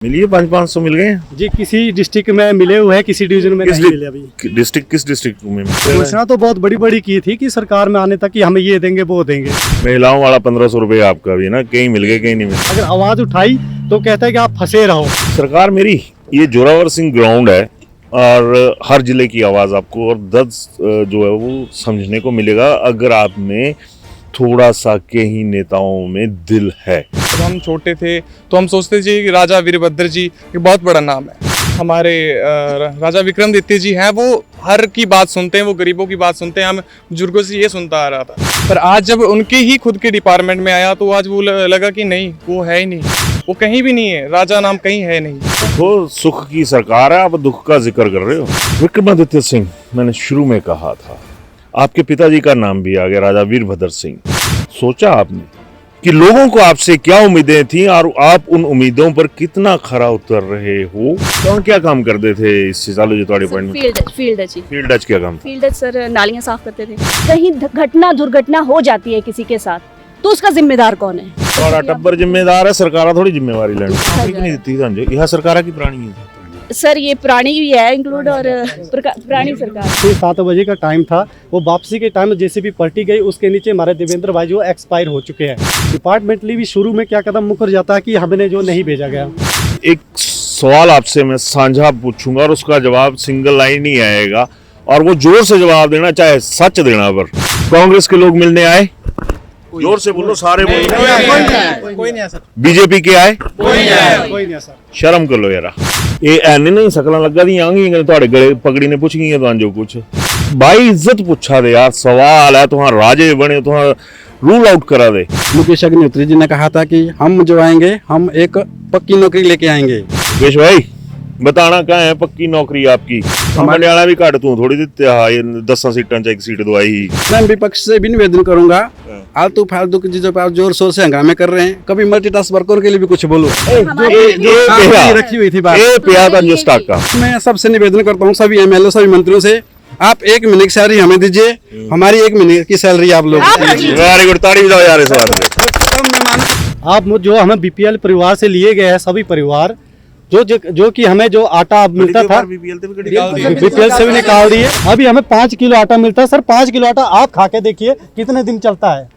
मिलिए 500 मिल गए जी। किसी डिस्ट्रिक्ट में मिले हुए हैं, किसी डिवीजन में नहीं मिले अभी। किस डिस्ट्रिक्ट में घोषणा तो बहुत बड़ी बड़ी की थी कि सरकार में आने तक कि हमें ये देंगे वो देंगे। महिलाओं वाला 1500 रुपए आपका भी ना, कहीं मिल गए कहीं नहीं मिले। अगर आवाज उठाई तो कहता है कि आप फंसे रहो। सरकार मेरी ये जोरावर सिंह ग्राउंड है और हर जिले की आवाज आपको और 10 जो है वो समझने को मिलेगा अगर आप में थोड़ा सा के ही नेताओं में दिल है। जब हम छोटे थे तो हम सोचते थे कि राजा वीरभद्र जी एक बहुत बड़ा नाम है। हमारे राजा विक्रमादित्य जी हैं, वो हर की बात सुनते हैं, वो गरीबों की बात सुनते हैं। हम बुजुर्गों से ये सुनता आ रहा था, पर आज जब उनके ही खुद के डिपार्टमेंट में आया तो आज वो लगा कि नहीं, वो है ही नहीं, वो कहीं भी नहीं है, राजा नाम कहीं है नहीं। वो सुख की सरकार है, आप दुख का जिक्र कर रहे हो। विक्रमादित्य सिंह, मैंने शुरू में कहा था, आपके पिताजी का नाम भी आ गया, राजा वीरभद्र सिंह। सोचा आपने कि लोगों को आपसे क्या उम्मीदें थी और आप उन उम्मीदों पर कितना खरा उतर रहे हो? कौन क्या काम करते थे इससे चालू जो तुम्हारे पॉइंट में? फील्ड टच क्या काम? फील्ड टच सर, नालियां साफ करते थे। कहीं घटना दुर्घटना हो जाती है किसी के साथ तो उसका जिम्मेदार कौन है? और टब्बर जिम्मेदार है, सरकार थोड़ी जिम्मेवारी लेनी नहीं देती। यह सरकार की प्राणी है सर, ये प्राणी भी है इंक्लूड और प्राणी सरकार। 7 बजे का टाइम था, वो वापसी के टाइम जेसीबी पलटी गई, उसके नीचे हमारे देवेंद्र भाई जो एक्सपायर हो चुके हैं। डिपार्टमेंटली भी शुरू में क्या कदम मुकर जाता है कि हमने जो नहीं भेजा गया। एक सवाल आपसे मैं साझा पूछूंगा और उसका जवाब सिंगल लाइन ही आएगा और वो जोर से जवाब देना, चाहे सच देना। पर कांग्रेस के लोग मिलने आए? जोर से बोलो, सारे बोलो। कोई नहीं है सर। बीजेपी के आए? कोई नहीं है सर। शर्म कर लो यार। ये ऐने नहीं सकला लगा दी आंगी ਤੁਹਾਡੇ गले पगड़ी ने पूछ गई है जो कुछ भाई इज्जत पूछा दे यार। सवाल है तुहां राजे बने, तुहां रूल आउट करा दे। मुकेश अग्निहोत्री जी ने कहा था कि हम जो आएंगे हम एक पक्की नौकरी लेके आएंगे। मुकेश भाई बताना कहाँ है पक्की नौकरी आपकी? हमारे वाला भी घट तू थोड़ी दिते ये 10 सीटां च एक सीट दवाई। मैं विपक्ष से भी निवेदन करूंगा, आलतू फालतू की चीजों पर आप जोर शोर से हंगामे कर रहे हैं। कभी मल्टीटास्क वर्कर के लिए भी कुछ बोलो। रखी हुई थी बात। मैं सबसे निवेदन करता हूँ, सभी एमएलए सभी मंत्रियों से, आप 1 महीने की सैलरी हमें दीजिए, हमारी 1 महीने की सैलरी आप लोग। वेरी गुड, ताड़ी बजाओ यार इस बात। आप जो हमें बीपीएल परिवार से लिए गए हैं, सभी परिवार जो कि हमें जो आटा मिलता था बीपीएल से भी निकाल दिए। अभी हमें 5 किलो आटा मिलता है सर। 5 किलो आटा आप खा के देखिए कितने दिन चलता है।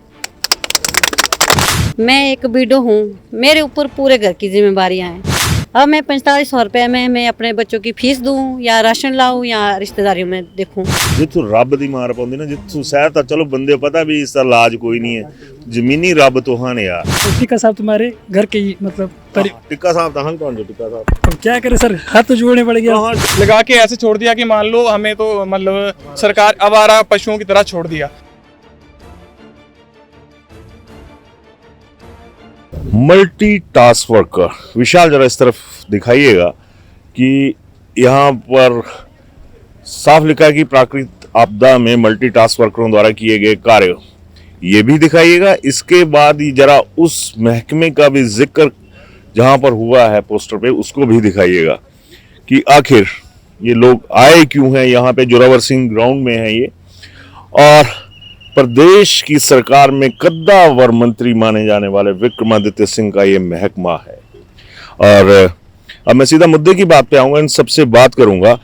मैं एक विडो हूँ, मेरे ऊपर पूरे घर की जिम्मेदारियाँ हैं। अब मैं 4500 रुपए में मैं अपने बच्चों की फीस दूँ या राशन लाऊं या रिश्तेदारियों में देखूं। जिथों रब दी मार पाउंदी ना, जिथों शहर तो चलो बंदे पता भी इसका इलाज कोई नहीं है, जमीनी रब तो हाँ ने यार। टिक्का साहब तुम्हारे घर के ही मतलब टिक्का साहब तो कौन जो टिक्का साहब अब क्या करे सर, हाथ तो जोड़ने पड़ गया। लगा के ऐसे छोड़ दिया कि मान लो हमें तो मतलब सरकार आवारा पशुओं की तरह छोड़ दिया। मल्टी टास्क वर्कर, विशाल जरा इस तरफ दिखाइएगा कि यहाँ पर साफ लिखा है कि प्राकृतिक आपदा में मल्टी टास्क वर्करों द्वारा किए गए कार्य, ये भी दिखाइएगा। इसके बाद ही जरा उस महकमे का भी जिक्र जहाँ पर हुआ है पोस्टर पे, उसको भी दिखाइएगा कि आखिर ये लोग आए क्यों हैं यहाँ पे। जोरावर सिंह ग्राउंड में है ये, और प्रदेश की सरकार में कद्दावर मंत्री माने जाने वाले विक्रमादित्य सिंह का ये महकमा है। और अब मैं सीधा मुद्दे की बात पे आऊंगा, इन सबसे बात करूंगा,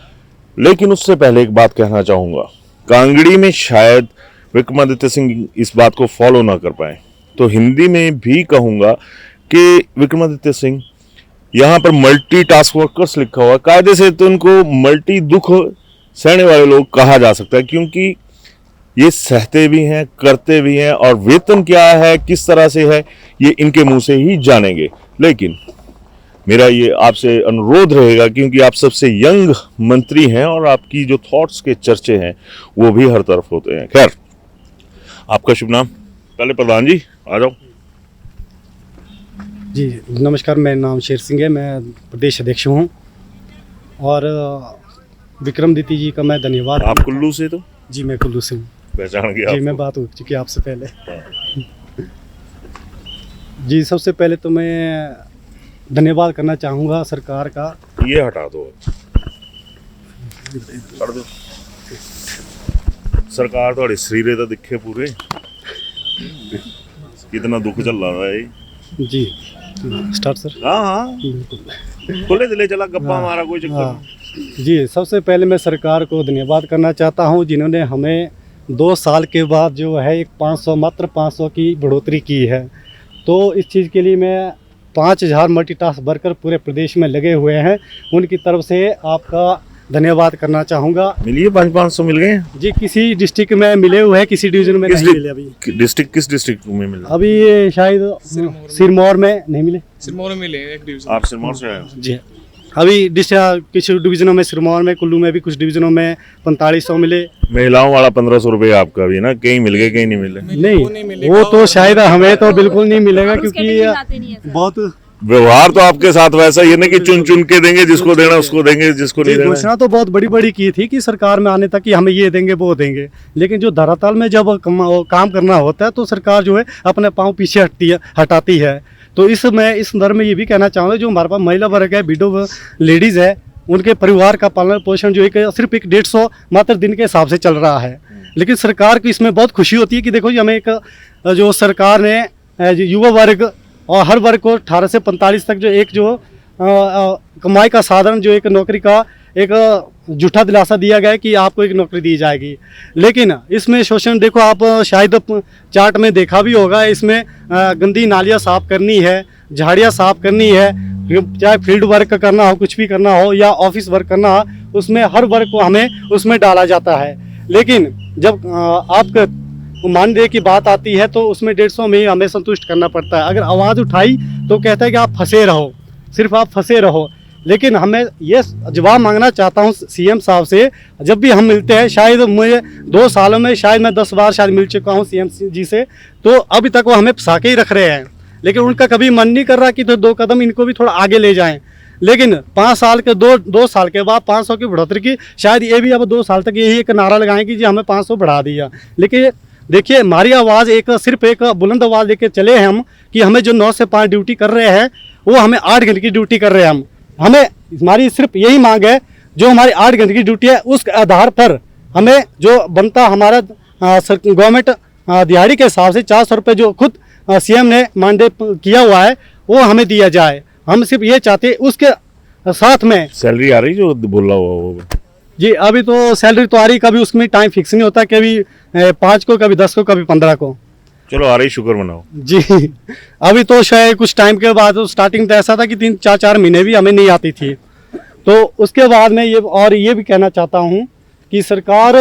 लेकिन उससे पहले एक बात कहना चाहूंगा। कांगड़ी में शायद विक्रमादित्य सिंह इस बात को फॉलो ना कर पाए, तो हिंदी में भी कहूंगा कि विक्रमादित्य सिंह यहाँ पर मल्टी टास्क वर्कर्स लिखा हुआ, कायदे से तो इनको मल्टी दुख सहने वाले लोग कहा जा सकता है, क्योंकि ये सहते भी हैं, करते भी हैं, और वेतन क्या है, किस तरह से है, ये इनके मुंह से ही जानेंगे। लेकिन मेरा ये आपसे अनुरोध रहेगा, क्योंकि आप सबसे यंग मंत्री हैं और आपकी जो थॉट्स के चर्चे हैं वो भी हर तरफ होते हैं। खैर, आपका शुभ नाम? पहले प्रधान जी आ जाओ। जी नमस्कार, मेरा नाम शेर सिंह है, मैं प्रदेश अध्यक्ष हूँ। और विक्रमादित्य जी का मैं धन्यवाद। आप कुल्लू से? तो जी मैं कुल्लू से हूँ। पहचान गया जी, मैं बात हो चुकी है आपसे पहले। जी सबसे पहले तो मैं धन्यवाद करना चाहूँगा सरकार का। ये हटा दो, कर दो। सरकार तो शरीरे तो दिखे पूरे, कितना दुख चल रहा है। जी स्टार्ट सर। हाँ हाँ बिल्कुल। खुले दिले चला गप्पा मारा, कोई चक्कर हाँ जी, सबसे पहले मैं सरकार को धन्यवाद करना चाहता हूँ जिन्होंने हमें 2 साल के बाद जो है एक 500 मात्र 500 की बढ़ोतरी की है। तो इस चीज़ के लिए मैं 5000 मल्टीटास्क वर्कर पूरे प्रदेश में लगे हुए हैं, उनकी तरफ से आपका धन्यवाद करना चाहूँगा। मिलिए 500 मिल गए हैं जी, किसी डिस्ट्रिक्ट में मिले हुए हैं, किसी डिवीजन में नहीं मिले अभी। डिस्ट्रिक्ट, किस डिस्ट्रिक्ट में मिला? अभी ये शायद सिरमौर में नहीं मिले। सिरमौर में मिले एक डिवीजन। आप सिरमौर से आए हो? जी, अभी कुछ डिवीजनों में सिरमौर में, कुल्लू में भी कुछ डिवीजनों में 4500 मिले। महिलाओं वाला 1500 रुपये आपका भी ना, कहीं मिल गए कहीं नहीं मिले? नहीं, वो तो शायद हमें तो बिल्कुल नहीं मिलेगा, क्योंकि बहुत व्यवहार तो आपके साथ वैसा ही है ना कि चुन चुन के देंगे, जिसको देना उसको देंगे, जिसको नहीं देना। घोषणा तो बहुत बड़ी बड़ी की थी कि सरकार में आने तक कि हमें ये देंगे वो देंगे, लेकिन जो धरातल में जब काम करना होता है तो सरकार जो है अपने पाँव पीछे हटाती है। तो इस संदर्भ में ये भी कहना चाहूँगा, जो हमारे पास महिला वर्ग है, विडो लेडीज़ है, उनके परिवार का पालन पोषण जो सिर्फ एक 150 मात्र दिन के हिसाब से चल रहा है। लेकिन सरकार की इसमें बहुत खुशी होती है कि देखो, हमें एक जो सरकार ने युवा वर्ग और हर वर्ग को 18 से 45 तक जो एक जो कमाई का साधन, जो एक नौकरी का एक झूठा दिलासा दिया गया है कि आपको एक नौकरी दी जाएगी। लेकिन इसमें शोषण देखो, आप शायद चार्ट में देखा भी होगा, इसमें गंदी नालियाँ साफ करनी है, झाड़ियाँ साफ करनी है, चाहे फील्ड वर्क करना हो, कुछ भी करना हो, या ऑफिस वर्क करना हो, उसमें हर वर्ग को हमें उसमें डाला जाता है। लेकिन जब आपका मानदेय की बात आती है तो उसमें 150 में ही हमें संतुष्ट करना पड़ता है। अगर आवाज़ उठाई तो कहता है कि आप फंसे रहो, सिर्फ आप फंसे रहो। लेकिन हमें ये जवाब मांगना चाहता हूँ सीएम साहब से, जब भी हम मिलते हैं, शायद मुझे 2 सालों में शायद मैं 10 बार शायद मिल चुका हूँ सीएम जी से, तो अभी तक वो हमें फंसा के ही रख रहे हैं। लेकिन उनका कभी मन नहीं कर रहा कि तो 2 कदम इनको भी थोड़ा आगे ले जाएं। लेकिन 5 साल के 2 साल के बाद 500 की बढ़ोतरी की, शायद ये भी अब 2 साल तक यही एक नारा लगाएं कि जी हमें 500 बढ़ा दिया। लेकिन देखिए, हमारी आवाज़ सिर्फ एक बुलंद आवाज़ लेके चले हैं हम कि हमें जो 9 से 5 ड्यूटी कर रहे हैं वो हमें 8 घंटे की ड्यूटी कर रहे हैं। हमें हमारी सिर्फ यही मांग है, जो हमारी 8 घंटे की ड्यूटी है उस आधार पर हमें जो बनता हमारा गवर्नमेंट दिहाड़ी के हिसाब से 400 रुपये जो खुद सीएम ने मानदेय किया हुआ है वो हमें दिया जाए। हम सिर्फ ये चाहते हैं, उसके साथ में सैलरी आ रही जो बोल रहा हुआ वो? जी, अभी तो सैलरी तो आ रही, कभी उसमें टाइम फिक्स नहीं होता, कभी 5 को, कभी 10 को, कभी 15 को। चलो आ रही, शुक्र मनाओ जी। अभी तो शायद कुछ टाइम के बाद, स्टार्टिंग तो ऐसा था कि 3-4 महीने भी हमें नहीं आती थी। तो उसके बाद में ये भी कहना चाहता हूँ कि सरकार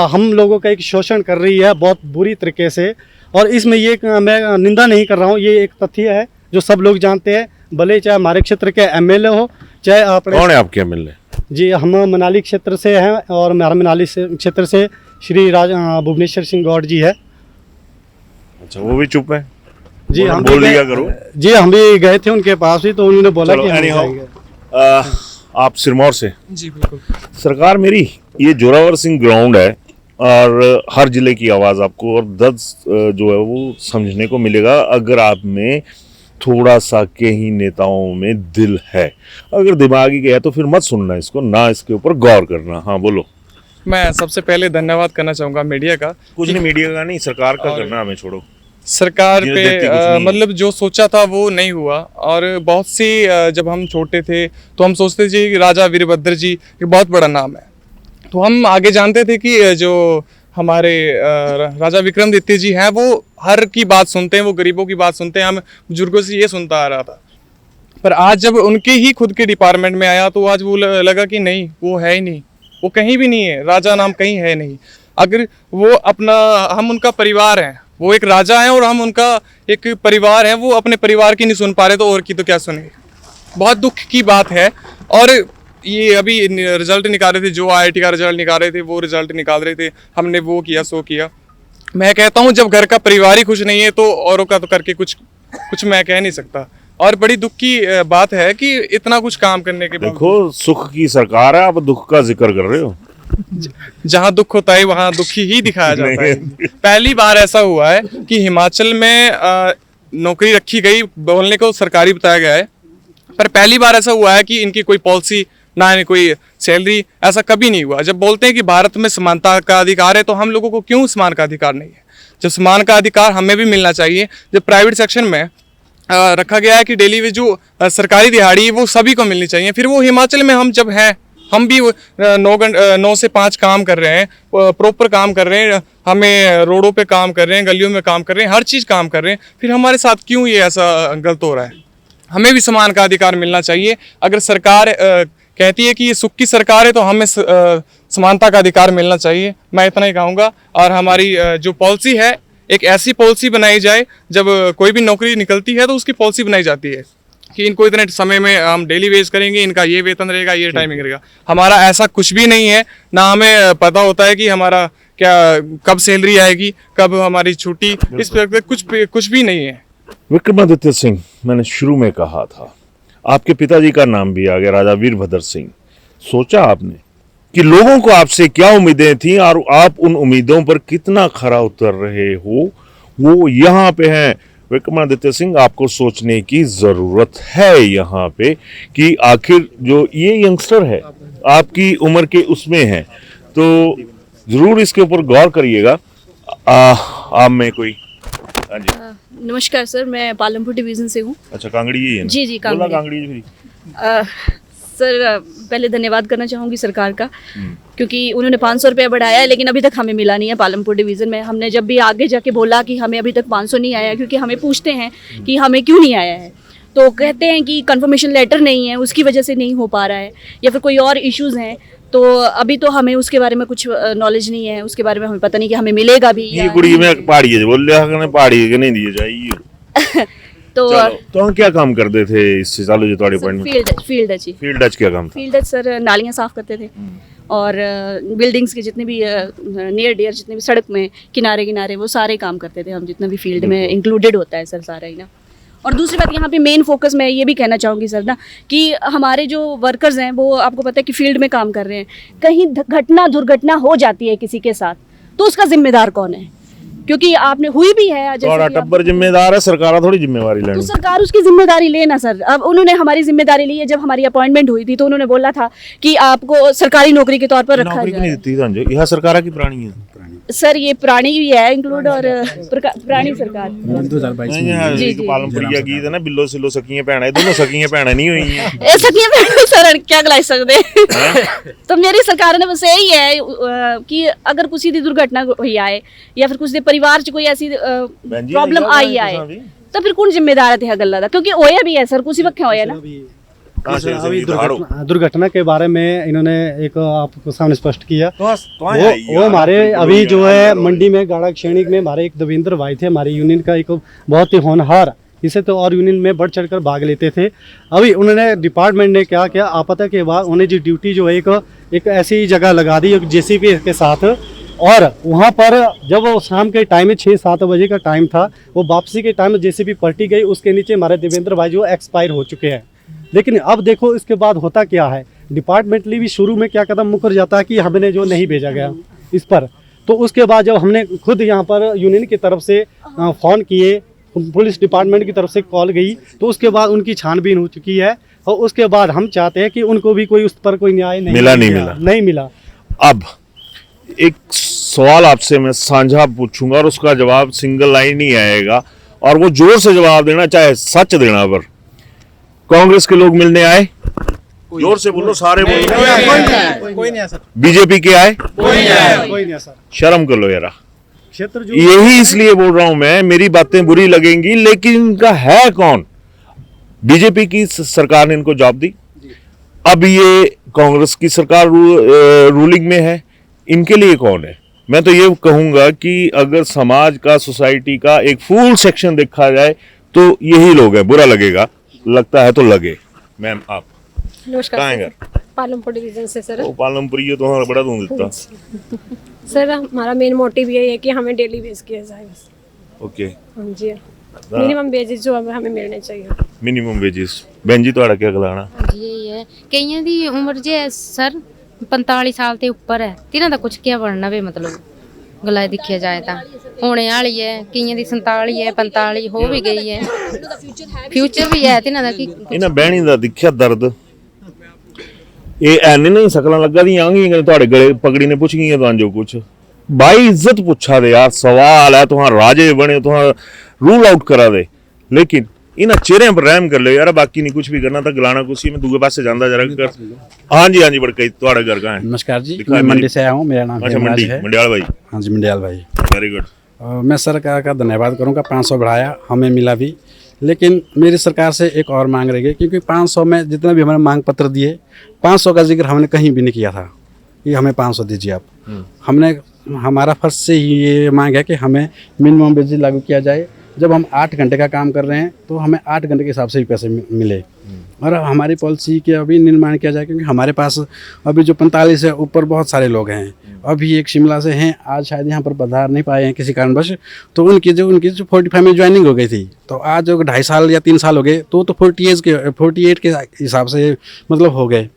हम लोगों का एक शोषण कर रही है बहुत बुरी तरीके से। और इसमें ये मैं निंदा नहीं कर रहा हूँ, ये एक तथ्य है जो सब लोग जानते हैं, भले चाहे हमारे क्षेत्र के एमएलए हो, चाहे अपने। कौन है आपके एमएलए? जी, हम मनाली क्षेत्र से हैं, और हमारे मनाली क्षेत्र से श्री भुवनेश्वर सिंह गौड़ जी है। अच्छा, वो भी चुप है? जी, हम बोल दिया करो। जी, हम भी गए थे उनके पास भी, तो उन्होंने बोला कि हम जाएंगे। आप सिरमौर से? जी बिल्कुल। सरकार मेरी, ये जोरावर सिंह ग्राउंड है और हर जिले की आवाज़ आपको और दर्द जो है वो समझने को मिलेगा अगर आप में थोड़ा सा के ही नेताओं में दिल है। अगर दिमागी गया तो फिर मत सुनना इसको, ना इसके ऊपर गौर करना। हाँ बोलो। मैं सबसे पहले धन्यवाद करना चाहूँगा मीडिया का। कुछ नहीं मीडिया का नहीं, सरकार का करना, हमें छोड़ो। सरकार पे मतलब जो सोचा था वो नहीं हुआ। और बहुत सी जब हम छोटे थे तो हम सोचते थे कि राजा वीरभद्र जी एक बहुत बड़ा नाम है, तो हम आगे जानते थे कि जो हमारे राजा विक्रमादित्य जी हैं वो हर की बात सुनते हैं, वो गरीबों की बात सुनते हैं। हम बुजुर्गों से ये सुनता आ रहा था, पर आज जब उनके ही खुद के डिपार्टमेंट में आया तो आज वो लगा कि नहीं, वो है ही नहीं, वो कहीं भी नहीं है, राजा नाम कहीं है नहीं। अगर वो अपना, हम उनका परिवार हैं, वो एक राजा हैं और हम उनका एक परिवार है, वो अपने परिवार की नहीं सुन पा रहे तो और की तो क्या सुनेंगे। बहुत दुख की बात है। और ये अभी रिजल्ट निकाल रहे थे, जो IIT का रिजल्ट निकाल रहे थे, वो रिजल्ट निकाल रहे थे, हमने वो किया सो किया। मैं कहता हूँ जब घर का परिवार ही खुश नहीं है तो औरों का तो करके कुछ मैं कह नहीं सकता। और बड़ी दुख की बात है कि इतना कुछ काम करने के बाद देखो, सुख की सरकार है, आप दुख का जिक्र कर रहे हो। जहाँ दुख होता है वहाँ दुखी ही दिखाया जाता है। पहली बार ऐसा हुआ है कि हिमाचल में नौकरी रखी गई, बोलने को सरकारी बताया गया है, पर पहली बार ऐसा हुआ है कि इनकी कोई पॉलिसी ना है, कोई सैलरी, ऐसा कभी नहीं हुआ। जब बोलते हैं कि भारत में समानता का अधिकार है तो हम लोगों को क्यों समान का अधिकार नहीं है? जब समान का अधिकार हमें भी मिलना चाहिए। जब प्राइवेट सेक्शन में रखा गया है कि डेली वेज जो सरकारी दिहाड़ी है वो सभी को मिलनी चाहिए। फिर वो हिमाचल में हम जब हैं, हम भी 9 से 5 काम कर रहे हैं, प्रॉपर काम कर रहे हैं, हमें रोडों पे काम कर रहे हैं, गलियों में काम कर रहे हैं, हर चीज़ काम कर रहे हैं, फिर हमारे साथ क्यों ये ऐसा गलत हो रहा है? हमें भी समान का अधिकार मिलना चाहिए। अगर सरकार कहती है कि ये सुख की सरकार है तो हमें समानता का अधिकार मिलना चाहिए। मैं इतना ही कहूँगा। और हमारी जो पॉलिसी है, एक ऐसी पॉलिसी बनाई जाए, जब कोई भी नौकरी निकलती है तो उसकी पॉलिसी बनाई जाती है कि इनको इतने समय में हम डेली वेज करेंगे, इनका ये वेतन रहेगा, ये टाइमिंग रहेगा। हमारा ऐसा कुछ भी नहीं है, ना हमें पता होता है कि हमारा क्या कब सैलरी आएगी, कब हमारी छुट्टी, इस पर कुछ भी नहीं है। विक्रमादित्य सिंह, मैंने शुरू में कहा था, आपके पिताजी का नाम भी आ गया, राजा वीरभद्र सिंह। सोचा आपने कि लोगों को आपसे क्या उम्मीदें थी और आप उन उम्मीदों पर कितना खरा उतर रहे हो? वो यहाँ पे हैं विक्रमादित्य सिंह। आपको सोचने की जरूरत है यहाँ पे कि आखिर जो ये यंगस्टर है आपकी उम्र के उसमें है, तो जरूर इसके ऊपर गौर करिएगा। आप में कोई? हाँ जी, नमस्कार सर, मैं पालमपुर डिवीज़न से हूँ। अच्छा, कांगड़ी ही है ना? जी जी, बोला कांगड़ी। कांगड़ी। सर पहले धन्यवाद करना चाहूँगी सरकार का, क्योंकि उन्होंने 500 रुपया बढ़ाया है, लेकिन अभी तक हमें मिला नहीं है पालमपुर डिवीज़न में। हमने जब भी आगे जाके बोला कि हमें अभी तक 500 नहीं आया, क्योंकि हमें पूछते हैं कि हमें क्यों नहीं आया है, तो कहते हैं कि कंफर्मेशन लेटर नहीं है, उसकी वजह से नहीं हो पा रहा है, या फिर कोई और इश्यूज़ हैं। तो अभी तो हमें उसके बारे में कुछ नॉलेज नहीं है, उसके बारे में हमें पता नहीं कि हमें मिलेगा भी ये कुड़ी में पहाड़ी है, बोल रहा है पहाड़ी के नहीं दिए जाइए। तो हम क्या काम करते थे इससे चालू जो तुम्हारे अपॉइंटमेंट? फील्ड टच क्या काम था? फील्ड टच सर नालियाँ साफ करते थे, और बिल्डिंग्स के जितने भी नियर डियर जितने भी सड़क में किनारे वो सारे काम करते थे हम, जितना भी फील्ड में इंक्लूडेड होता है सर सारा ही ना। और दूसरी बात, यहाँ पे मेन फोकस मैं ये भी कहना चाहूँगी सर ना, कि हमारे जो वर्कर्स हैं वो आपको पता है कि फील्ड में काम कर रहे हैं, कहीं दुर्घटना हो जाती है किसी के साथ, तो उसका जिम्मेदार कौन है? क्योंकि आपने हुई भी है, टब्बर जिम्मेदार है, सरकार थोड़ी जिम्मेवारी लेनी। तो सरकार उसकी जिम्मेदारी लेना सर। अब उन्होंने हमारी जिम्मेदारी ली है। जब हमारी अपॉइंटमेंट हुई थी तो उन्होंने बोला था कि आपको सरकारी नौकरी के तौर पर रखा जाए। नहीं देती यह सरकार की प्राणी है सर, ये प्राणी भी है इंक्लूड, और प्राणी सरकार 2022 पालमपुरिया गीत है ना, बिल्लो सिलो सकियां भैणा, दोनों सकियां भैणा नहीं हुई हैं। ए सकियां भैणा सर क्या गला सकदे। तो मेरी सरकार ने बस यही है कि अगर किसी दी दुर्घटना होई आए, या फिर कुछ दे परिवार च कोई ऐसी प्रॉब्लम आई आए, तो फिर कौन जिम्मेदार है गल्ला दा? क्योंकि होया भी है सर, कुछ वक्त होया ना। अभी दुर्घटना के बारे में इन्होंने एक आपको सामने स्पष्ट किया। वो हमारे अभी जो है मंडी में गाड़ा क्षणिक में हमारे एक देवेंद्र भाई थे, हमारी यूनियन का एक बहुत ही होनहार, इसे तो और यूनियन में बढ़ चढ़कर भाग लेते थे। अभी उन्होंने डिपार्टमेंट ने क्या किया आपदा के बाद, उन्हें जो ड्यूटी जो है एक ऐसी जगह लगा दी जेसीबी के साथ, और वहाँ पर जब वो शाम के टाइम में 6-7 बजे का टाइम था, वो वापसी के टाइम में जेसीबी पलटी गई, उसके नीचे हमारे देवेंद्र भाई जो एक्सपायर हो चुके हैं। लेकिन अब देखो इसके बाद होता क्या है, डिपार्टमेंटली भी शुरू में क्या कदम मुकर जाता है कि हमने जो नहीं भेजा गया इस पर, तो उसके बाद जब हमने खुद यहाँ पर यूनियन की तरफ से फ़ोन किए, पुलिस डिपार्टमेंट की तरफ से कॉल गई, तो उसके बाद उनकी छानबीन हो चुकी है, और उसके बाद हम चाहते हैं कि उनको भी कोई उस पर कोई न्याय नहीं मिला। अब एक सवाल आपसे मैं साझा पूछूंगा और उसका जवाब सिंगल लाइन ही आएगा, और वो जोर से जवाब देना, चाहे सच देना। पर कांग्रेस के लोग मिलने आए? जोर से बोलो, सारे बोलो। कोई नहीं सर। बीजेपी के आए? कोई नहीं सर। शर्म कर लो यार। क्षेत्र जो यही इसलिए बोल रहा हूं मैं, मेरी बातें बुरी लगेंगी, लेकिन इनका है कौन? बीजेपी की सरकार ने इनको जॉब दी, अब ये कांग्रेस की सरकार रूलिंग में है, इनके लिए कौन है? मैं तो ये कहूंगा कि अगर समाज का, सोसाइटी का एक फुल सेक्शन देखा जाए तो यही लोग हैं। बुरा लगेगा, लगता है तो लगे। मैम आप? नमस्कार, पालमपुर डिवीजन से सर। पालमपुरी तो बड़ा दूं देता सर। हमारा मेन मोटिव ये है कि हमें डेली वेज किया जाए बस। ओके, हाँ जी, मिनिमम वेजेस जो हमें मिलने चाहिए। Minimum wages. बहन जी ਤੁਹਾਡਾ ਕੀ ਗਲਾਣਾ? यही है, कईयां दी उम्र जे सर 45 साल ते ऊपर है, तिन्हां दा कुछ क्या बनना वे, मतलब गला देखिया जाए तो होने वाली है, कईयां दी 47 है, 45 हो भी गई है, फ्यूचर भी है तिन्हां दा की। इन्हां बहनी दा दिखिया दर्द, ਇਹ ਐਨੇ ਨਹੀਂ ਸ਼ਕਲਾਂ ਲੱਗਾ ਦੀਆਂ ਆਂਗੀਆਂ ਤੁਹਾਡੇ ਗਲੇ ਪਗੜੀ ਨੇ ਪੁੱਛ ਗਈਆਂ ਤਾਂ ਜੋ ਕੁਛ ਬਾਈ ਇੱਜ਼ਤ ਪੁੱਛਾ ਦੇ यार, सवाल है तुहां राजे बने, तुहां रूल आउट करा दे, लेकिन इन्हां चेहरिਆਂ पर रहम कर लो यार, बाकी नहीं कुछ भी करना था, गलाना कुछ मैं दूसरे पासे जांदा जरा कर। हाँ जी बड़कई ਤੁਹਾਡਾ घर कहाँ है? नमस्कार जी, मैं मंडी से आया हूँ, मेरा नाम अच्छा हेमराज है। मंडियाल भाई। हाँ जी मंडियाल भाई, वेरी गुड। मैं सरकार का धन्यवाद करूँगा, 500 बढ़ाया, हमें मिला भी, लेकिन मेरी सरकार से एक और मांग रह गई, क्योंकि 500 में जितना भी हमारे मांग पत्र दिए, 500 का जिक्र हमने कहीं भी नहीं किया था कि हमें 500 दीजिए आप। हमने हमारा फर्ज से ही ये मांग है कि हमें मिनिमम वेज लागू किया जाए। जब हम 8 घंटे का काम कर रहे हैं तो हमें 8 घंटे के हिसाब से ही पैसे मिले, और हमारी पॉलिसी के अभी निर्माण किया जाए, क्योंकि हमारे पास अभी जो 45 है ऊपर बहुत सारे लोग हैं, अभी एक शिमला से हैं, आज शायद यहाँ पर पधार नहीं पाए हैं किसी कारणवश, तो उनकी जो 45 में ज्वाइनिंग हो गई थी, तो आज जो 2.5 साल या 3 साल हो गए, तो 48 के हिसाब से मतलब हो गए,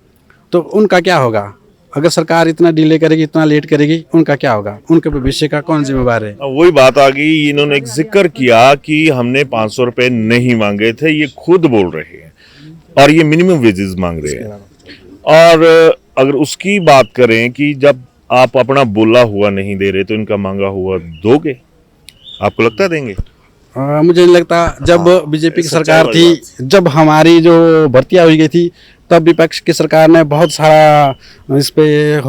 तो उनका क्या होगा? अगर सरकार इतना डिले करेगी, इतना लेट करेगी, उनका क्या होगा? उनके भविष्य का कौन जिम्मेवार है? वही बात आ गई, इन्होंने एक जिक्र किया कि हमने 500 रुपए नहीं मांगे थे, ये खुद बोल रहे हैं, और ये मिनिमम वेजेस मांग रहे हैं। और अगर उसकी बात करें कि जब आप अपना बोला हुआ नहीं दे रहे तो इनका मांगा हुआ दोगे? आपको लगता है देंगे? मुझे नहीं लगता। जब बीजेपी की सरकार थी, जब हमारी जो भर्तियां हुई गई थी, तब विपक्ष की सरकार ने बहुत सारा इस पे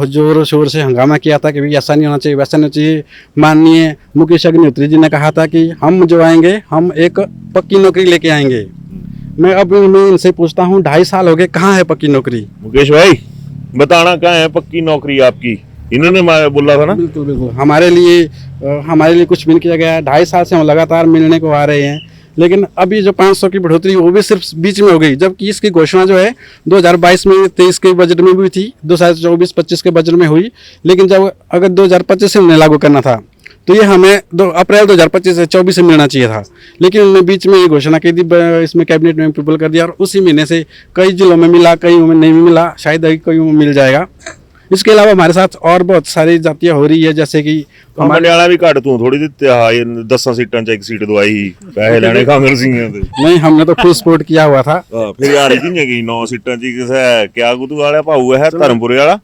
जोर शोर से हंगामा किया था कि भाई ऐसा नहीं होना चाहिए, वैसा नहीं चाहिए। माननीय मुकेश अग्निहोत्री जी ने कहा था कि हम जो आएंगे, हम एक पक्की नौकरी लेके आएंगे। मैं अब इनसे पूछता हूँ, 2.5 साल हो गए, कहाँ है पक्की नौकरी? मुकेश भाई बताना, कहाँ है पक्की नौकरी आपकी? इन्होंने बोला था ना। बिल्कुल बिल्कुल, हमारे लिए कुछ भी नहीं किया गया। 2.5 साल से हम लगातार मिलने को आ रहे हैं, लेकिन अभी जो 500 की बढ़ोतरी वो भी सिर्फ बीच में हो गई, जबकि इसकी घोषणा जो है 2022 में 23 के बजट में भी थी, 2024-25 के बजट में हुई, लेकिन जब अगर 2025 से हमने लागू करना था तो ये हमें 2 अप्रैल 2025 से 24 से मिलना चाहिए था, लेकिन उन्होंने बीच में ये घोषणा की थी, इसमें कैबिनेट में अप्रूवल कर दिया, और उसी महीने से कई जिलों में मिला, कई में नहीं मिला, शायद कई में मिल जाएगा। इसके अलावा हमारे साथ और बहुत सारी जातियां हो रही है, जैसे कि हमारे भी घट तू थोड़ी दिते 10 सीटां च 1 सीट दवाई पैसे लेने कांग्रेसियां ते नहीं, हमने तो फुल सपोर्ट किया हुआ था। फिर यार किंने की 9 सीटां च किसे क्या गुतू वाला भाऊ है धर्मपुरे वाला,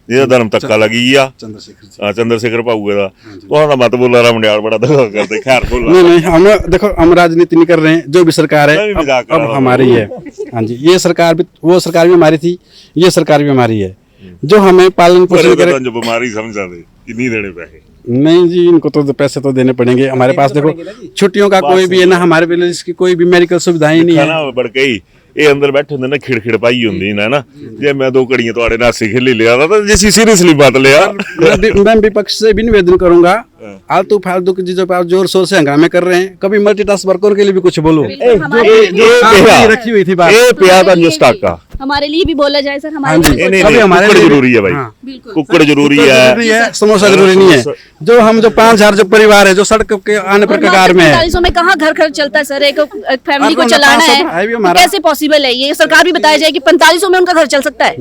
ये धर्म तक्का लगी आ चंद्रशेखर भाऊ दा, तो मत बोला रहा मंडियाल बड़ा धक्का करते। खैर बोला नहीं, हम देखो, हम राजनीति नहीं कर रहे हैं, जो भी सरकार है अब हमारी है। हाँ जी, ये सरकार भी, वो सरकार भी हमारी थी, ये सरकार भी हमारी है। जो हमें पालन पोषण करे, जो बीमारी समझा दे कि नहीं देने पैसे, नहीं जी, इनको तो पैसे तो देने पड़ेंगे। हमारे पास देखो छुट्टियों का कोई भी है ना, हमारे विलेज की कोई भी मेडिकल सुविधाएं नहीं है। बड़कई ये अंदर बैठे होंगे ना, खिड़खिड़ पाई होंगी ना, जे मैं 2 घड़ियां ਤੁਹਾਡੇ ਨਾਲ ਸਿੱਖ ਲਈ ਲਿਆ ਤਾਂ ਜੇ सीरियसली बात लिया। मैं विपक्ष से भी निवेदन करूंगा, आलतू फालतू की चीजों पर जोर शोर से हंगामे कर रहे हैं, कभी मल्टीटास्क वर्करों के लिए भी कुछ बोलो। रखी हुई थी बात, हमारे लिए भी बोला जाए सर, हमारे कुक्कड़ जरूरी है भाई, कुक्कड़ जरूरी है, समोसा जरूरी नहीं है। जो हम जो 5,000 जो परिवार है जो सड़क के आने पर कगार में है, 4500 में कहाँ घर खर्च चलता है सर? एक फैमिली को चलाना है, कैसे पॉसिबल है? ये सरकार भी बताया जाए कि 4500 में उनका घर चल सकता है।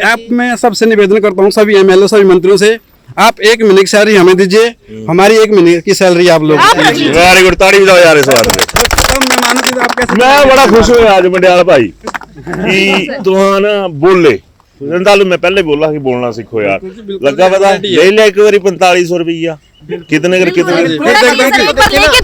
आप मैं सबसे निवेदन करता हूँ, सभी MLA सभी मंत्रियों से, आप 1 महीने की सैलरी हमें दीजिए, हमारी 1 महीने की सैलरी आप लोग। वेरी गुड, ताड़ी बजाओ यार इस बात पे। मैं बड़ा खुश हुआ आज मंडियाल भाई कि तुहां ना बोले, नंदालू मैं पहले बोला कि बोलना सीखो यार, लगा पता ले ले एक बारी 4500 रुपया कितने लेके तो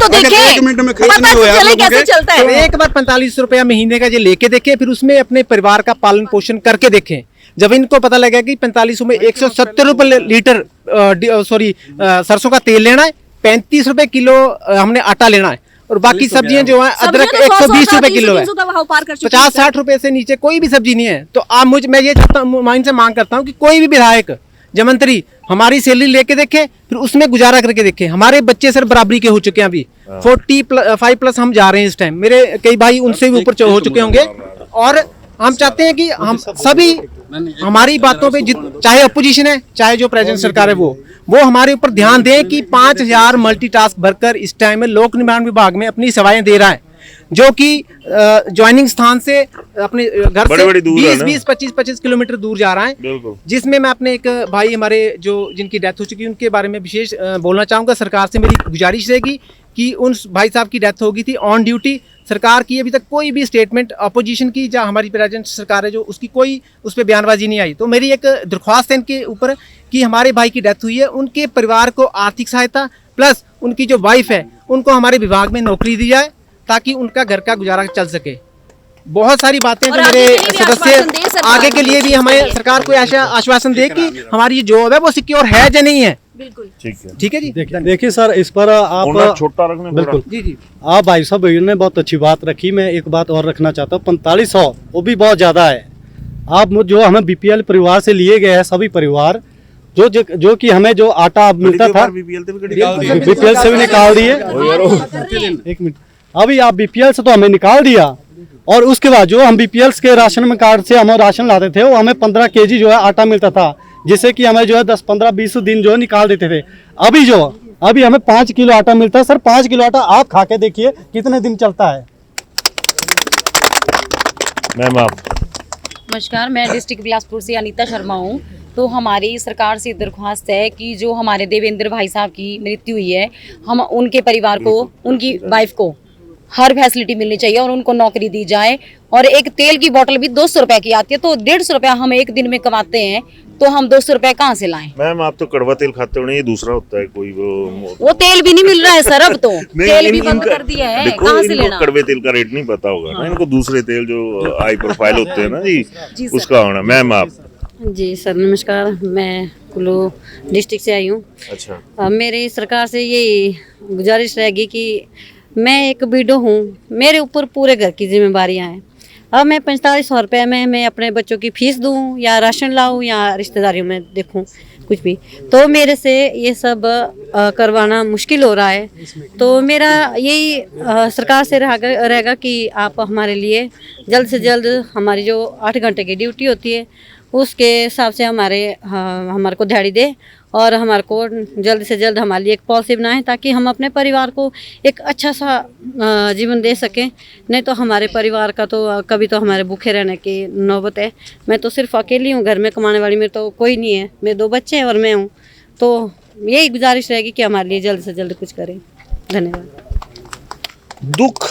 देखे, एक मिनट में खर्च नहीं हुआ आप लोगों के। चलता है। एक बार 4500 रुपया महीने का ये लेके देखे, फिर उसमें अपने परिवार का पालन पोषण करके देखें। जब इनको पता लगा कि 4500 में 170 रुपए लीटर सरसों का तेल लेना है, 35 रुपए किलो हमने आटा लेना है, और बाकी सब्जियां जो है अदरक 120 रुपए किलो है, 50-60 रुपए से नीचे कोई भी सब्जी नहीं है। तो आप मैं ये चाहता हूँ, इनसे मांग करता हूँ कि कोई भी विधायक या मंत्री हमारी सैलरी लेके देखे, फिर उसमें गुजारा करके देखे। हमारे बच्चे सर बराबरी के हो चुके हैं, अभी 45+ हम जा रहे हैं इस टाइम, मेरे कई भाई उनसे भी ऊपर हो चुके होंगे, और हम चाहते हैं कि हम सभी हमारी बातों पे, चाहे अपोजिशन है चाहे जो प्रेजेंट सरकार है, वो हमारे ऊपर ध्यान दें कि 5000 मल्टीटास्क वर्कर इस टाइम में लोक निर्माण विभाग में अपनी सेवाएं दे रहा है, जो कि ज्वाइनिंग स्थान से अपने घर से 20-25 किलोमीटर दूर जा रहा है। जिसमें मैं अपने एक भाई हमारे जो जिनकी डेथ हो चुकी है उनके बारे में विशेष बोलना चाहूँगा। सरकार से मेरी गुजारिश रहेगी कि उन भाई साहब की डेथ हो गई थी ऑन ड्यूटी। सरकार की अभी तक कोई भी स्टेटमेंट अपोजिशन की या हमारी प्रेजेंट सरकार है जो उसकी कोई उस पर बयानबाजी नहीं आई। तो मेरी एक दरख्वास्त है इनके ऊपर कि हमारे भाई की डेथ हुई है, उनके परिवार को आर्थिक सहायता प्लस उनकी जो वाइफ है उनको हमारे विभाग में नौकरी दी जाए, ताकि उनका घर का गुजारा चल सके। बहुत सारी बातें और जो आगे मेरे के लिए भी आश्वासन दे सदस्य सरकार। आगे के लिए भी हमें सरकार को ऐसा आश्वासन दे कि हमारी जॉब है वो सिक्योर है या नहीं है। बिल्कुल ठीक है जी। देखिए सर, इस पर आप छोटा रखने बिल्कुल जी जी आप भाई साहब ने बहुत अच्छी बात रखी। मैं एक बात और रखना चाहता हूँ, 4500 वो भी बहुत ज़्यादा है। आप जो हमें बीपीएल परिवार से लिए गए हैं सभी परिवार, जो कि हमें जो आटा मिलता था बीपीएल से भी निकाल दिए। एक मिनट, अभी आप बीपीएल से तो हमें निकाल दिया, और उसके बाद जो हम बीपीएल के राशन में कार्ड से हम राशन लाते थे, वो हमें 15 केजी जो है आटा मिलता था, जिससे कि हमें जो है 10, 15, 20 दिन जो है निकाल देते थे। अभी हमें 5 किलो आटा मिलता है। सर 5 किलो आटा आप खा के देखिए कितने दिन चलता है। मैम आप नमस्कार, मैं डिस्ट्रिक्ट बिलासपुर से अनीता शर्मा हूँ। तो हमारी सरकार से दरख्वास्त है कि जो हमारे देवेंद्र भाई साहब की मृत्यु हुई है, हम उनके परिवार को, उनकी वाइफ को हर फैसिलिटी मिलनी चाहिए और उनको नौकरी दी जाए। और एक तेल की बोतल भी 200 रुपए की आती है, तो 150 रुपया हम एक दिन में कमाते हैं, तो हम 200 रुपए कहाँ से लाएं? मैम आप तो कड़वा तेल खाते हो, नहीं ये दूसरा होता है कोई वो तेल भी नहीं मिल रहा है सर, अब तो तेल भी बंद कर दिया है, कहाँ से लेना? कड़वे तेल का रेट नहीं पता होगा ना इनको, दूसरे तेल जो हाई प्रोफाइल होते हैं ना जी उसका होना। मैम आप जी सर नमस्कार, मैं कुल्लू डिस्ट्रिक्ट से आई हूँ। अच्छा, मेरी सरकार से यही गुजारिश रहेगी कि मैं एक विडो हूँ, मेरे ऊपर पूरे घर की जिम्मेदारियाँ हैं। अब मैं 4500 रुपये में मैं अपने बच्चों की फीस दूँ या राशन लाऊँ या रिश्तेदारियों में देखूँ कुछ भी, तो मेरे से ये सब करवाना मुश्किल हो रहा है। तो मेरा यही सरकार से रहेगा कि आप हमारे लिए जल्द से जल्द हमारी जो 8 घंटे की ड्यूटी होती है उसके हिसाब से हमारे को दिहाड़ी दे, और हमारे को जल्द से जल्द हमारे लिए एक पॉलिसी बनाएं ताकि हम अपने परिवार को एक अच्छा सा जीवन दे सकें। नहीं तो हमारे परिवार का तो कभी तो हमारे भूखे रहने की नौबत है। मैं तो सिर्फ अकेली हूँ घर में कमाने वाली, मेरे तो कोई नहीं है, मेरे 2 बच्चे हैं और मैं हूँ। तो यही गुजारिश रहेगी कि हमारे लिए जल्द से जल्द कुछ करें। धन्यवाद। दुख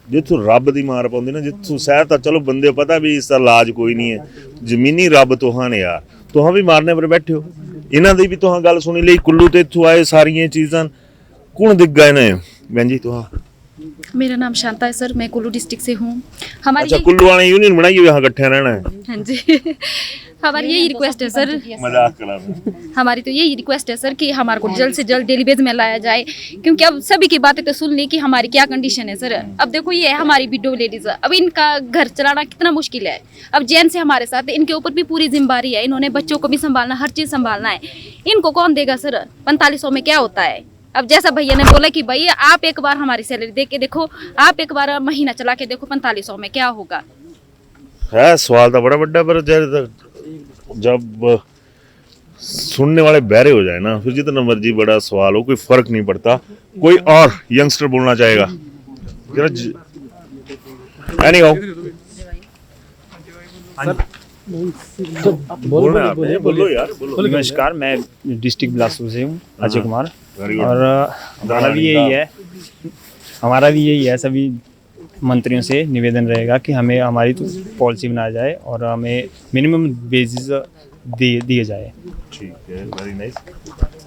जिथों रब दी मार पाउंदी ना, जिथों सह तां चलो बंदे पता भी इसका इलाज कोई नहीं है, जमीनी रब तुहां ने यार, तुहां भी मारने पर बैठे हो। इन्हां दी भी तुहां गल सुनी लई, कुल्लू ते इत्थों आए सारियां चीज़ां कुण दिख गए ने? बहन जी तुहां? मेरा नाम शांता है सर, मैं कुल्लू डिस्ट्रिक्ट से हूँ। हमारी अच्छा, कुल्लू वाले यूनियन बनाई हुई, यहाँ इकट्ठे रहना है? हाँ जी हमारी यही रिक्वेस्ट है सर, मजाक करा रहे। हमारी तो यही रिक्वेस्ट है सर कि हमारे को जल्द से जल्द डेली बेस में लाया जाए, क्योंकि अब सभी की बातें तो सुन ली कि हमारी क्या कंडीशन है सर। अब देखो ये है हमारी विडो लेडीज, अब इनका घर चलाना कितना मुश्किल है। अब जैन से हमारे साथ इनके ऊपर भी पूरी जिम्मेदारी है, इन्होंने बच्चों को भी संभालना, हर चीज़ संभालना है। इनको कौन देगा सर? 4500 में क्या होता है? अब जैसा भैया ने बोला कि भैया आप एक बार हमारी सैलरी दे के देखो, आप एक बार महीना चला के देखो 4500 में क्या होगा। है सवाल तो बड़ा बड़ा, पर जब सुनने वाले बहरे हो जाए ना, फिर जितना मर्जी बड़ा सवाल हो कोई फर्क नहीं पड़ता। कोई और यंगस्टर बोलना चाहेगा? बोलो यार, बोलो। नमस्कार, मैं डिस्ट्रिक्ट बिलासपुर से हूँ, अजय कुमार। और हमारा भी यही है, सभी मंत्रियों से निवेदन रहेगा कि हमें हमारी तो पॉलिसी बनाया जाए और हमें मिनिमम बेसिस दिए जाए। ठीक है, वेरी नाइस।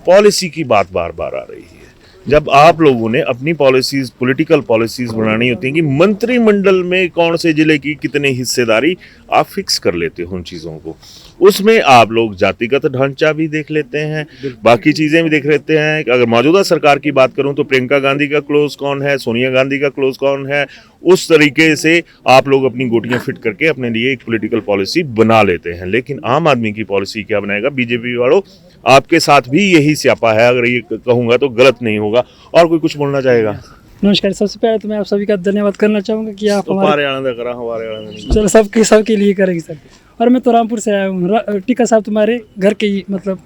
पॉलिसी की बात बार बार आ रही है। जब आप लोगों ने अपनी पॉलिसीज, पॉलिटिकल पॉलिसीज बनानी होती हैं कि मंत्रिमंडल में कौन से जिले की कितनी हिस्सेदारी, आप फिक्स कर लेते हो उन चीज़ों को। उसमें आप लोग जातिगत ढांचा भी देख लेते हैं, बाकी चीज़ें भी देख लेते हैं। अगर मौजूदा सरकार की बात करूं तो प्रियंका गांधी का क्लोज कौन है, सोनिया गांधी का क्लोज कौन है, उस तरीके से आप लोग अपनी गोटियां फिट करके अपने लिए एक पॉलिटिकल पॉलिसी बना लेते हैं। लेकिन आम आदमी की पॉलिसी क्या बनाएगा? बीजेपी वालों, आपके साथ भी यही स्यापा है, अगर ये कहूँगा तो गलत नहीं होगा। और कोई कुछ बोलना चाहेगा? नमस्कार, सबसे पहले तो मैं आप सभी का धन्यवाद करना चाहूँगा कि आप हमारे चलो सबके लिए करेंगे सर। और मैं तो रामपुर से आया हूँ। टिक्का साहब तुम्हारे घर के ही मतलब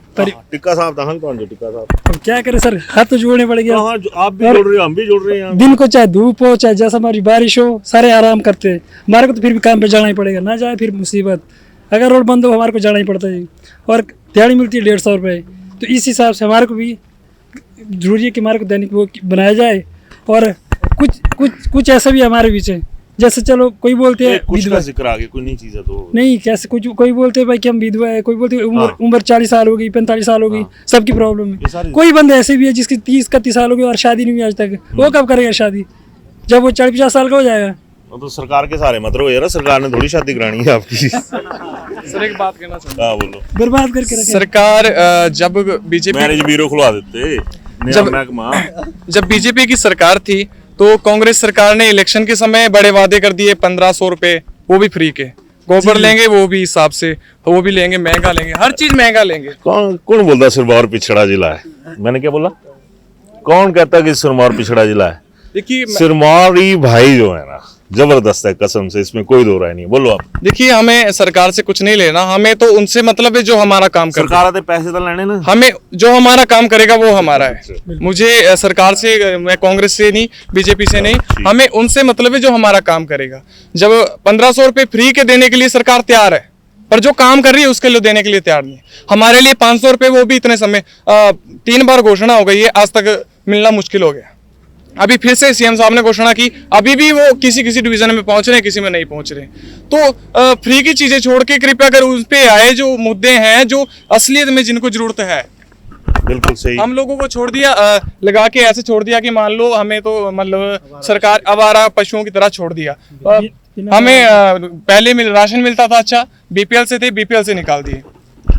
टिक्का साहब टिक्का साहब अब क्या करे सर, हाथ तो जोड़ने पड़ेगा। आप भी जोड़ रहे हो, हम भी जोड़ रहे हैं। दिन को चाहे धूप हो चाहे जैसा हमारी बारिश हो, सारे आराम करते हैं। हमारे को तो फिर भी काम पे जाना ही पड़ेगा, ना जाए फिर मुसीबत। अगर रोड बंद हो हमारे को जाना ही पड़ता है। और दिहाड़ी मिलती है 150 रुपये, तो इस हिसाब से हमारे को भी जरूरी है कि हमारे को दैनिक वो बनाया जाए। और कुछ ऐसा भी हमारे बीच है, जैसे चलो कोई बोलते हैं कुछ का जिक्र आगे, कोई नई चीज़ है तो नहीं, कैसे कोई बोलते हैं भाई कि हम विधवा है, कोई बोलते हैं उम्र 40 साल हो गई, 45 साल हो गई, सबकी प्रॉब्लम है। कोई बंदा ऐसे भी है जिसकी 30-31 साल हो गई और शादी नहीं हुई आज तक, वो कब करेगा शादी? जब वो 40-50 साल का हो जाएगा। वो तो सरकार के सारे मत रहो यार, सरकार ने थोड़ी शादी करानी है आपकी। सर एक बात कहना चाहूँगा। हाँ बोलो। बर्बाद करके रखे। सरकार जब बीजेपी मैरिज ब्यूरो खुलवा देते, जब बीजेपी की सरकार थी तो कांग्रेस सरकार ने इलेक्शन के समय बड़े वादे कर दिए, 1500 रुपए वो भी फ्री के, गोबर लेंगे वो भी हिसाब से, तो वो भी लेंगे, महंगा लेंगे, हर चीज महंगा लेंगे। कौन बोलता सिरमौर पिछड़ा जिला है? मैंने क्या बोला? कौन कहता कि सिरमौर पिछड़ा जिला है? देखिए सिरमौरी भाई जो है ना जबरदस्त है, कसम से, इसमें कोई दो राय नहीं। बोलो आप। देखिए हमें सरकार से कुछ नहीं लेना, हमें तो उनसे मतलब है जो हमारा काम करे। सरकार आते पैसे तो लेने ना, हमें जो हमारा काम करेगा वो हमारा है। मुझे सरकार से, मैं कांग्रेस से नहीं, बीजेपी से नहीं, हमें उनसे मतलब है जो हमारा काम करेगा। जब 1500 रुपए फ्री के देने के लिए सरकार तैयार है, पर जो काम कर रही है उसके लिए देने के लिए तैयार नहीं है। हमारे लिए 500 रुपए, वो भी इतने समय 3 बार घोषणा हो गई है, आज तक मिलना मुश्किल हो गया। अभी फिर से सीएम साहब ने घोषणा की, अभी भी वो किसी किसी डिवीजन में पहुंच रहे हैं, किसी में नहीं पहुंच रहे। तो फ्री की चीजें छोड़ के कृपया कर उस पे आए जो मुद्दे हैं, जो असलियत में जिनको जरूरत है। बिल्कुल सही। हम लोगों को छोड़ दिया, लगा के ऐसे छोड़ दिया कि मान लो हमें तो मतलब सरकार आवारा पशुओं की तरह छोड़ दिया। हमें पहले राशन मिलता था, अच्छा बीपीएल से थे, बीपीएल से निकाल दिए।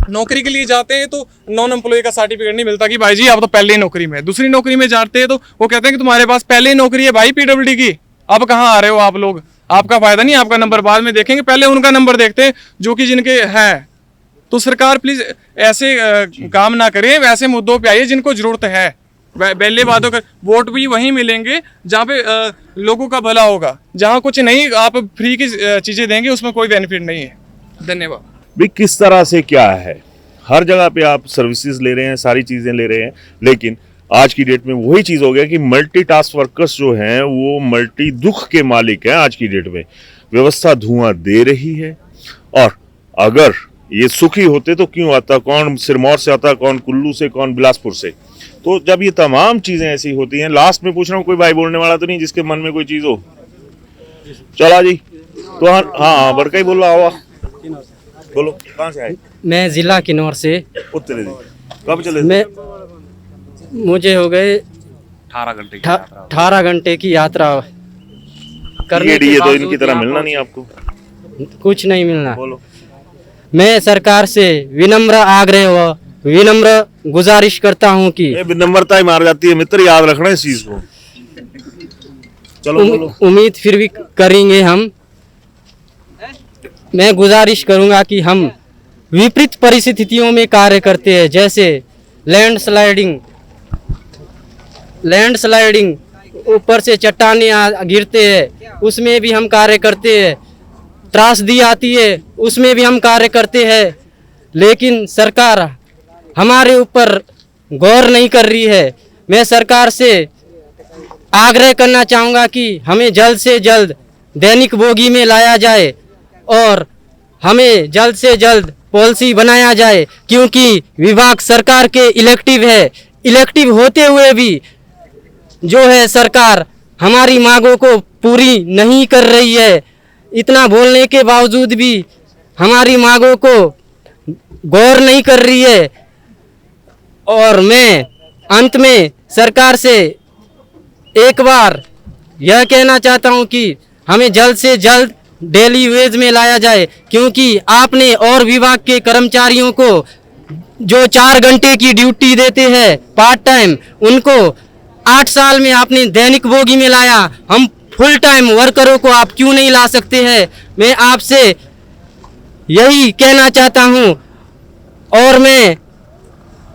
नौकरी के लिए जाते हैं तो नॉन एम्प्लॉय का सर्टिफिकेट नहीं मिलता कि भाई जी आप तो पहले ही नौकरी में है। दूसरी नौकरी में जाते हैं तो वो कहते हैं कि तुम्हारे पास पहले ही नौकरी है भाई पीडब्ल्यूडी की, अब कहाँ आ रहे हो आप लोग, आपका फायदा नहीं, आपका नंबर बाद में देखेंगे, पहले उनका नंबर देखते हैं जो कि जिनके हैं। तो सरकार प्लीज ऐसे काम ना करे, वैसे मुद्दों पे आइए जिनको जरूरत है। पहले वादों का वोट भी वहीं मिलेंगे जहाँ पे लोगों का भला होगा। जहाँ कुछ नहीं आप फ्री की चीजें देंगे उसमें कोई बेनिफिट नहीं है। धन्यवाद। भी किस तरह से क्या है, हर जगह पे आप सर्विसेज ले रहे हैं, सारी चीजें ले रहे हैं, लेकिन आज की डेट में वही चीज हो गया कि मल्टीटास्क वर्कर्स जो हैं वो मल्टी दुख के मालिक हैं। आज की डेट में व्यवस्था धुआं दे रही है, और अगर ये सुखी होते तो क्यों आता, कौन सिरमौर से आता, कौन कुल्लू से, कौन बिलासपुर से। तो जब ये तमाम चीजें ऐसी होती हैं, लास्ट में पूछ रहा हूँ कोई भाई बोलने वाला तो नहीं जिसके मन में कोई चीज हो? चला जी, तो हाँ बड़का ही बोल रहा हुआ, बोलो कहाँ से आए? मैं जिला किन्नौर से। उत्तरी कब चले? मैं मुझे हो गए 18 घंटे की यात्रा करने के तो इनकी तरह मिलना नहीं आपको, कुछ नहीं मिलना। बोलो। मैं सरकार से विनम्र आग्रह व विनम्र गुजारिश करता हूं कि विनम्रता ही मार जाती है मित्र, याद रखना इस चीज को। चलो बोलो। उम्मीद फिर भी करेंगे हम। मैं गुजारिश करूंगा कि हम विपरीत परिस्थितियों में कार्य करते हैं, जैसे लैंडस्लाइडिंग, ऊपर से चट्टानें गिरते हैं उसमें भी हम कार्य करते हैं, त्रासदी आती है उसमें भी हम कार्य करते हैं, लेकिन सरकार हमारे ऊपर गौर नहीं कर रही है। मैं सरकार से आग्रह करना चाहूँगा कि हमें जल्द से जल्द दैनिक बोगी में लाया जाए और हमें जल्द से जल्द पॉलिसी बनाया जाए, क्योंकि विभाग सरकार के इलेक्टिव है। इलेक्टिव होते हुए भी जो है सरकार हमारी मांगों को पूरी नहीं कर रही है। इतना बोलने के बावजूद भी हमारी मांगों को गौर नहीं कर रही है। और मैं अंत में सरकार से एक बार यह कहना चाहता हूं कि हमें जल्द से जल्द डेली वेज में लाया जाए, क्योंकि आपने और विभाग के कर्मचारियों को जो 4 घंटे की ड्यूटी देते हैं पार्ट टाइम, उनको 8 साल में आपने दैनिक बोगी में लाया। हम फुल टाइम वर्करों को आप क्यों नहीं ला सकते हैं? मैं आपसे यही कहना चाहता हूं। और मैं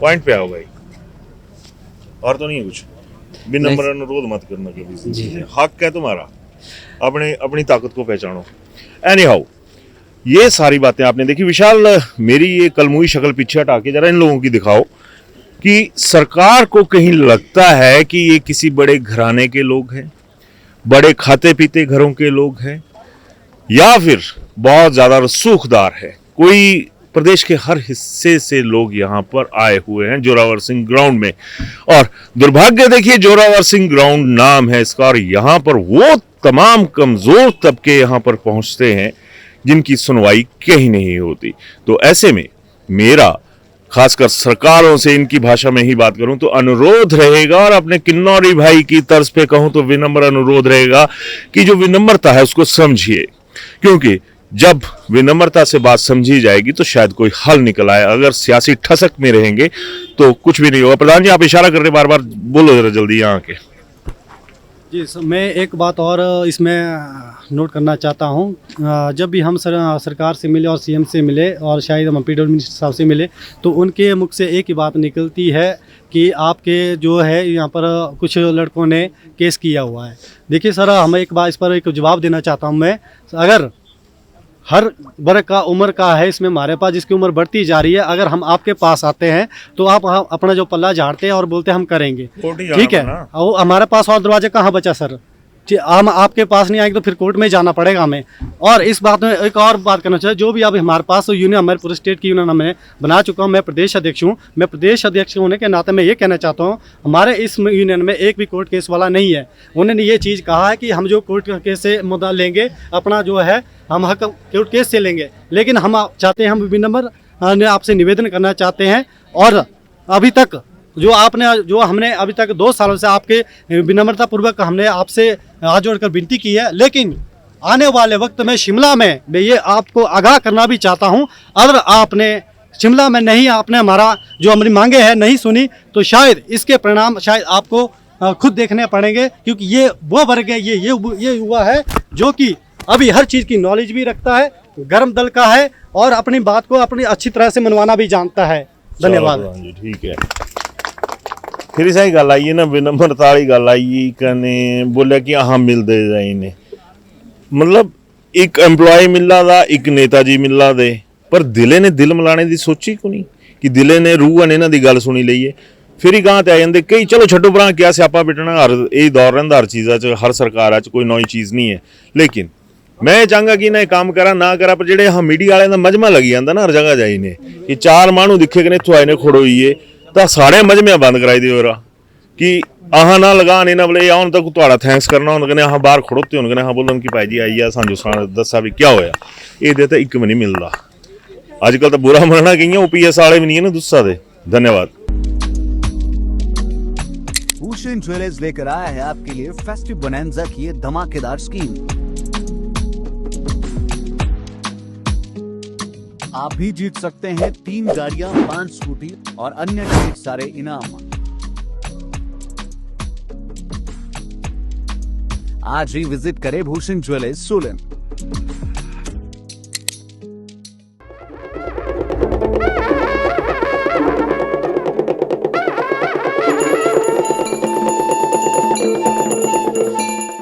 पॉइंट पे आओ भाई, और तो नहीं कुछ। विनम्र अनुरोध मत करना कभी जी, हक है तुम्हारा, अपनी ताकत को पहचानो। एनी हाउ, ये सारी बातें आपने देखी। विशाल, मेरी ये कलमुई शक्ल पीछे हटा के जरा इन लोगों की दिखाओ कि सरकार को कहीं लगता है कि ये किसी बड़े घराने के लोग हैं, बड़े खाते पीते घरों के लोग हैं, या फिर बहुत ज्यादा रसूखदार है। कोई प्रदेश के हर हिस्से से लोग यहाँ पर आए हुए हैं जोरावर सिंह ग्राउंड में, और दुर्भाग्य देखिए जोरावर सिंह ग्राउंड नाम है इसका, और यहाँ पर वो तमाम कमजोर तबके यहाँ पर पहुंचते हैं जिनकी सुनवाई कहीं नहीं होती। तो ऐसे में मेरा खासकर सरकारों से इनकी भाषा में ही बात करूं तो अनुरोध रहेगा, और अपने किन्नौरी भाई की तर्ज पे कहूं तो विनम्र अनुरोध रहेगा कि जो विनम्रता है उसको समझिए, क्योंकि जब विनम्रता से बात समझी जाएगी तो शायद कोई हल निकल आए। अगर सियासी ठसक में रहेंगे तो कुछ भी नहीं होगा। प्रधान जी, आप इशारा कर रहे बार बार, बोलो जरा जल्दी यहाँ के। जी मैं एक बात और इसमें नोट करना चाहता हूँ। जब भी हम सरकार से मिले और सीएम से मिले और शायद हम पीडब्ल्यू मिनिस्टर साहब से मिले तो उनके मुख से एक ही बात निकलती है कि आपके जो है यहाँ पर कुछ लड़कों ने केस किया हुआ है। देखिए सर, हम एक बार इस पर एक जवाब देना चाहता हूँ मैं। अगर हर वर्ग का उम्र का है इसमें हमारे पास, जिसकी उम्र बढ़ती जा रही है, अगर हम आपके पास आते हैं तो आप अपना जो पल्ला झाड़ते हैं और बोलते हैं हम करेंगे, ठीक है, और हमारे पास और दरवाजा कहाँ बचा सर? हम आपके पास नहीं आएंगे तो फिर कोर्ट में जाना पड़ेगा हमें। और इस बात में एक और बात करना चाहिए, जो भी अब हमारे पास यूनियन, हमारे पूरे स्टेट की यूनियन हमें बना चुका हूँ, मैं प्रदेश अध्यक्ष हूँ। मैं प्रदेश अध्यक्ष होने के नाते मैं ये कहना चाहता हूँ, हमारे इस यूनियन में एक भी कोर्ट केस वाला नहीं है। उन्होंने ये चीज़ कहा है कि हम जो कोर्ट केस से मुद्दा लेंगे, अपना जो है हम हक कोर्ट केस से लेंगे, लेकिन हम चाहते हैं, हम विनम्र आपसे निवेदन करना चाहते हैं। और अभी तक जो हमने अभी तक 2 सालों से आपके विनम्रता पूर्वक हमने आपसे हाथ जोड़कर विनती की है, लेकिन आने वाले वक्त में शिमला में मैं ये आपको आगाह करना भी चाहता हूं, अगर आपने शिमला में नहीं, आपने जो हमारी मांगे हैं नहीं सुनी, तो शायद इसके परिणाम शायद आपको खुद देखने पड़ेंगे, क्योंकि ये वो वर्ग है, ये युवा है जो कि अभी हर चीज़ की नॉलेज भी रखता है, गर्म दल का है और अपनी बात को अपनी अच्छी तरह से मनवाना भी जानता है। धन्यवाद। ठीक है, फिर सही गल आई है ना, विनम्रता वाली गल आई। कने बोलिया कि अहाँ मिलते जाए ने, मतलब एक एम्प्लॉय मिला दा, एक नेता जी मिला दे, पर दिले ने दिल मिलाने की सोची को नहीं कि दिले ने रूह ने इन्हां दी गल सुनी लईए। फिर ही कहाँ ते आ जाते कई, चलो छड्डो परां, क्या स्यापा पिटना, हर यही दौर रहिंदा हर चीज़ा च, हर सरकार च कोई नई चीज़ नहीं है। लेकिन मैं चाहूँगा कि ना काम करा ना करा, पर जेडे हाँ मीडिया वाले का मजमा लगी जाता ना हर जगह जाई ने कि 4 मानू दिखे कि इत्थों आए ने खड़ोईए, तो सारे मजमे बंद कराई दिओ कि आह ना लगाने ना बोले आउन तक तुहाड़ा थैंक्स करना उन्होंने कहने हाँ बाहर खड़ोते उन्होंने हाँ बोलन कि भाई जी आई है सानू दसा भी क्या होया, ये तो एक भी नहीं मिलता। अजकल तो बुरा मनना गई OPS वाले भी नहीं है ना दुस्सा दे। धन्यवाद। भूषण ज्वेलर्स लेकर आया है आपके लिए फेस्टिव बोनैंजा की ये धमाकेदार स्कीम। आप भी जीत सकते हैं 3 गाड़ियां, 5 स्कूटी और अन्य ढेर सारे इनाम। आज ही विजिट करें भूषण ज्वेलर्स सोलन।